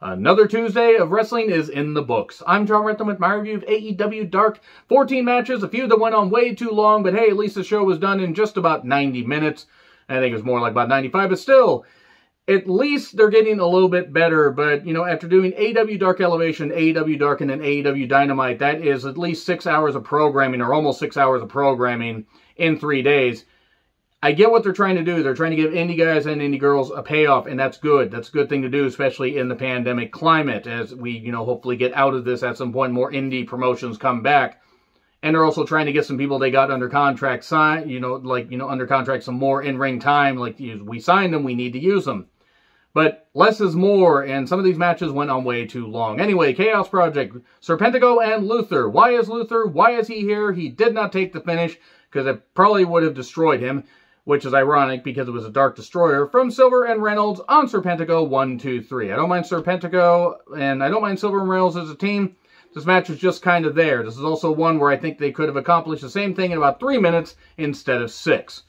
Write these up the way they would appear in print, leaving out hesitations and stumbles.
Another Tuesday of wrestling is in the books. I'm John Rentham with my review of AEW Dark. 14 matches, a few that went on way too long, but hey, at least the show was done in just about 90 minutes. I think it was more like about 95, but still, at least they're getting a little bit better. But, you know, after doing AEW Dark Elevation, AEW Dark, and then AEW Dynamite, that is at least 6 hours of programming, or almost 6 hours of programming in 3 days. I get what they're trying to do. They're trying to give indie guys and indie girls a payoff, and that's good. That's a good thing to do, especially in the pandemic climate, as we, you know, hopefully get out of this at some point, more indie promotions come back. And they're also trying to get some people they got under contract signed, under contract some more in-ring time. Like, we signed them, we need to use them. But less is more, and some of these matches went on way too long. Anyway, Chaos Project, Serpentico and Luther. Why is Luther? Why is he here? He did not take the finish, because it probably would have destroyed him, which is ironic because it was a Dark Destroyer from Silver and Reynolds on Serpentico 1, 2, 3. I don't mind Serpentico, and I don't mind Silver and Reynolds as a team. This match was just kind of there. This is also one where I think they could have accomplished the same thing in about 3 minutes instead of 6.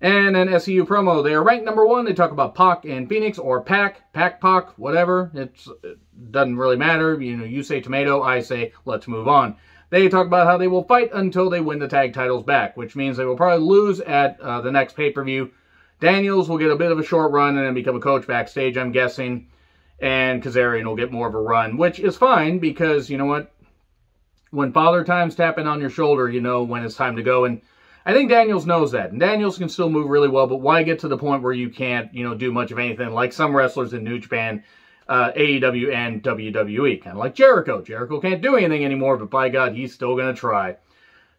And an SCU promo. They are ranked number 1. They talk about Pac and Phoenix, or Pac, whatever. It doesn't really matter. You know, you say tomato, I say let's move on. They talk about how they will fight until they win the tag titles back, which means they will probably lose at the next pay-per-view. Daniels will get a bit of a short run and then become a coach backstage, I'm guessing. And Kazarian will get more of a run, which is fine because, you know what? When Father Time's tapping on your shoulder, you know when it's time to go. And I think Daniels knows that. And Daniels can still move really well, but why get to the point where you can't, you know, do much of anything like some wrestlers in New Japan, AEW, and WWE. Kind of like Jericho. Jericho can't do anything anymore, but by God, he's still going to try.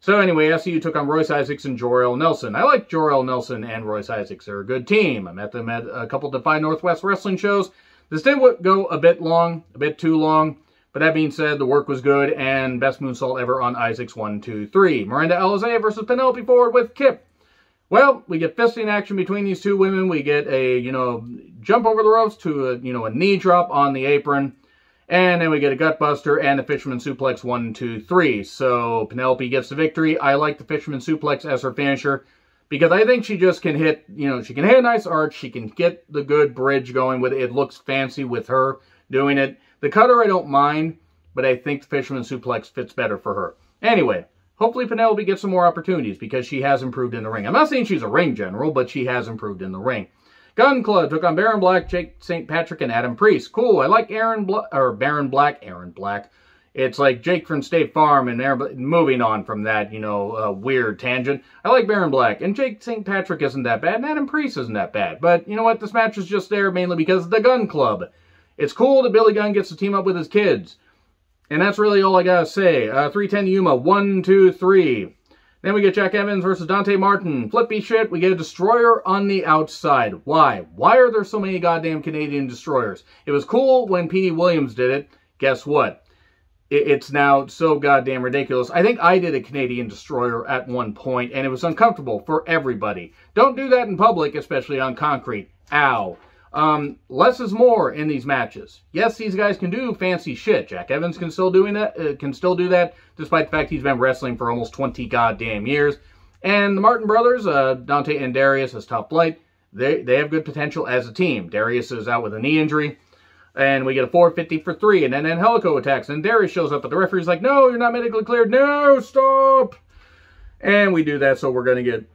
So anyway, SCU took on Royce Isaacs and Jor-El Nelson. I like Jor-El Nelson and Royce Isaacs. They're a good team. I met them at a couple of Defy Northwest wrestling shows. This did go a bit long, a bit too long. But that being said, the work was good, and best moonsault ever on Isaacs 1, 2, 3. Miranda Alizé versus Penelope Ford with Kip. Well, we get fisting action between these two women. We get a, you know, jump over the ropes to a, you know, a knee drop on the apron. And then we get a gutbuster and a fisherman suplex 1, 2, 3. So Penelope gets the victory. I like the fisherman suplex as her finisher because I think she just can hit, you know, she can hit a nice arch. She can get the good bridge going with it. It looks fancy with her doing it. The cutter I don't mind, but I think the fisherman suplex fits better for her. Anyway. Hopefully Penelope gets some more opportunities because she has improved in the ring. I'm not saying she's a ring general, but she has improved in the ring. Gun Club took on Baron Black, Jake St. Patrick, and Adam Priest. Cool. I like Baron Black. It's like Jake from State Farm, and moving on from that, you know, weird tangent. I like Baron Black, and Jake St. Patrick isn't that bad, and Adam Priest isn't that bad. But you know what? This match is just there mainly because of the Gun Club. It's cool that Billy Gunn gets to team up with his kids. And that's really all I gotta say. 310 Yuma, 1, 2, 3. Then we get Jack Evans versus Dante Martin. Flippy shit, we get a destroyer on the outside. Why? Why are there so many goddamn Canadian destroyers? It was cool when P.D. Williams did it. Guess what? It's now so goddamn ridiculous. I think I did a Canadian destroyer at one point, and it was uncomfortable for everybody. Don't do that in public, especially on concrete. Ow. Less is more in these matches. Yes, these guys can do fancy shit. Jack Evans can still do that, despite the fact he's been wrestling for almost 20 goddamn years. And the Martin brothers, Dante and Darius as Top Flight, they have good potential as a team. Darius is out with a knee injury, and we get a 450 for 3, and then Angelico attacks, and Darius shows up, but the referee's like, no, you're not medically cleared. No, stop! And we do that, so we're going to get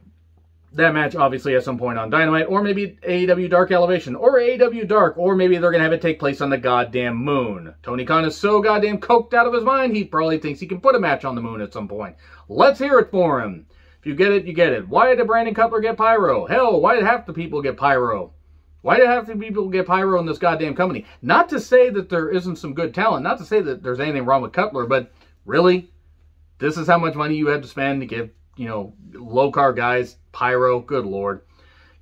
that match, obviously, at some point on Dynamite, or maybe AEW Dark Elevation, or AEW Dark, or maybe they're going to have it take place on the goddamn moon. Tony Khan is so goddamn coked out of his mind, he probably thinks he can put a match on the moon at some point. Let's hear it for him. If you get it, you get it. Why did Brandon Cutler get pyro? Hell, why did half the people get pyro? Why did half the people get pyro in this goddamn company? Not to say that there isn't some good talent, not to say that there's anything wrong with Cutler, but really? This is how much money you had to spend to give, you know, low-car guys pyro? Good Lord.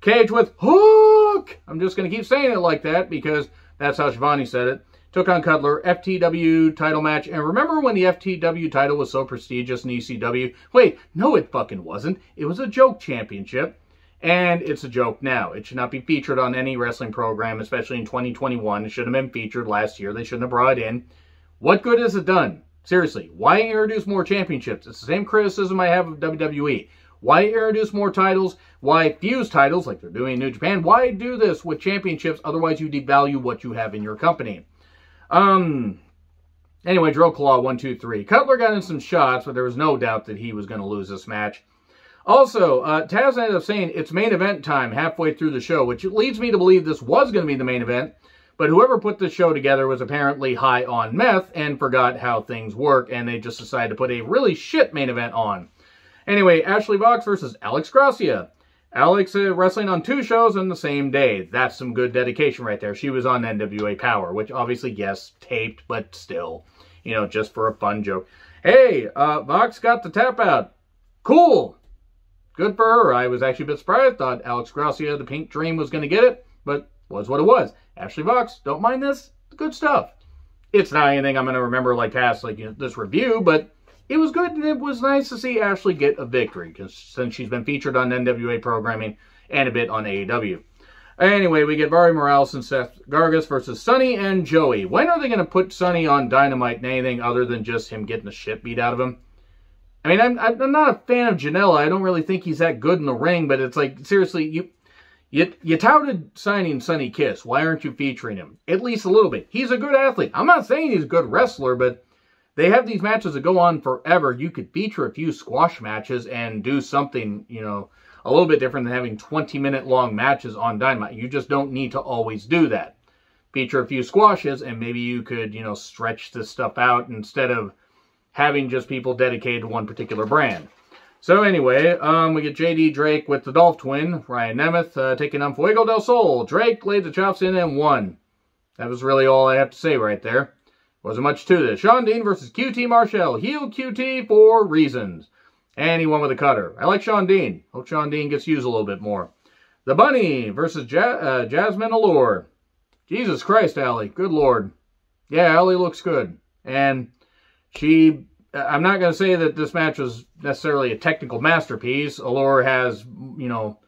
Cage with Hook! I'm just going to keep saying it like that because that's how Shivani said it. Took on Cutler, FTW title match. And remember when the FTW title was so prestigious in ECW? Wait, no it fucking wasn't. It was a joke championship. And it's a joke now. It should not be featured on any wrestling program, especially in 2021. It shouldn't have been featured last year. They shouldn't have brought it in. What good has it done? Seriously, why introduce more championships? It's the same criticism I have of WWE. Why introduce more titles? Why fuse titles like they're doing in New Japan? Why do this with championships? Otherwise, you devalue what you have in your company. Anyway, Drill Claw, 1, 2, 3. Cutler got in some shots, but there was no doubt that he was going to lose this match. Also, Taz ended up saying it's main event time halfway through the show, which leads me to believe this was going to be the main event, but whoever put this show together was apparently high on meth and forgot how things work, and they just decided to put a really shit main event on. Anyway, Ashley Vox versus Alex Gracia. Alex wrestling on 2 shows on the same day. That's some good dedication right there. She was on NWA Power, which obviously, yes, taped, but still, you know, just for a fun joke. Hey, Vox got the tap out. Cool. Good for her. I was actually a bit surprised. Thought Alex Gracia, the Pink Dream, was going to get it, but was what it was. Ashley Vox, don't mind this. Good stuff. It's not anything I'm going to remember like past like this review, but it was good, and it was nice to see Ashley get a victory, because since she's been featured on NWA programming and a bit on AEW. Anyway, we get Vari Morales and Seth Gargas versus Sonny and Joey. When are they going to put Sonny on Dynamite and anything other than just him getting the shit beat out of him? I mean, I'm not a fan of Janela. I don't really think he's that good in the ring, but it's like, seriously, you touted signing Sonny Kiss. Why aren't you featuring him? At least a little bit. He's a good athlete. I'm not saying he's a good wrestler, but they have these matches that go on forever. You could feature a few squash matches and do something, you know, a little bit different than having 20-minute long matches on Dynamite. You just don't need to always do that. Feature a few squashes, and maybe you could, you know, stretch this stuff out instead of having just people dedicated to one particular brand. So anyway, we get JD Drake with the Dolph Twin, Ryan Nemeth, taking on Fuego del Sol. Drake laid the chops in and won. That was really all I have to say right there. Wasn't much to this. Sean Dean versus QT Marshall. Heel QT for reasons. And he won with a cutter. I like Sean Dean. Hope Sean Dean gets used a little bit more. The Bunny versus Jasmine Allure. Jesus Christ, Allie. Good Lord. Yeah, Allie looks good. And I'm not going to say that this match was necessarily a technical masterpiece. Allure has, you know,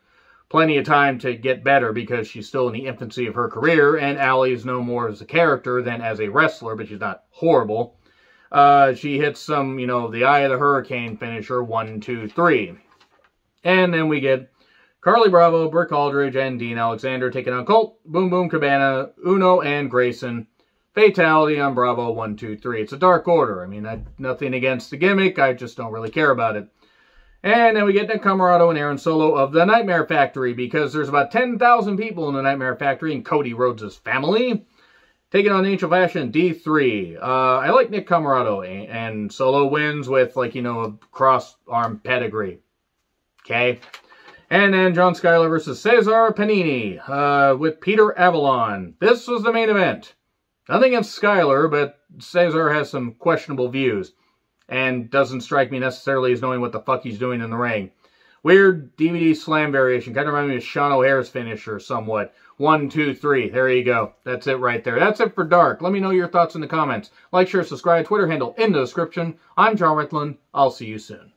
plenty of time to get better because she's still in the infancy of her career, and Allie is no more as a character than as a wrestler, but she's not horrible. She hits some, you know, the Eye of the Hurricane finisher, 1, 2, 3. And then we get Carly Bravo, Brick Aldridge, and Dean Alexander taking on Colt, Boom Boom Cabana, Uno, and Grayson. Fatality on Bravo, 1, 2, 3. It's a Dark Order. I mean, nothing against the gimmick. I just don't really care about it. And then we get Nick Comoroto and Aaron Solo of the Nightmare Factory, because there's about 10,000 people in the Nightmare Factory, and Cody Rhodes' family. Taking on Angel Fashion, D3. I like Nick Comoroto, and Solo wins with, like, you know, a cross-arm pedigree. Okay? And then John Skyler versus Cesaro Panini with Peter Avalon. This was the main event. Nothing against Skyler, but Cesaro has some questionable views. And doesn't strike me necessarily as knowing what the fuck he's doing in the ring. Weird DVD slam variation. Kind of reminds me of Sean O'Hare's finisher somewhat. 1, 2, 3. There you go. That's it right there. That's it for Dark. Let me know your thoughts in the comments. Like, share, subscribe, Twitter handle in the description. I'm John Ritland. I'll see you soon.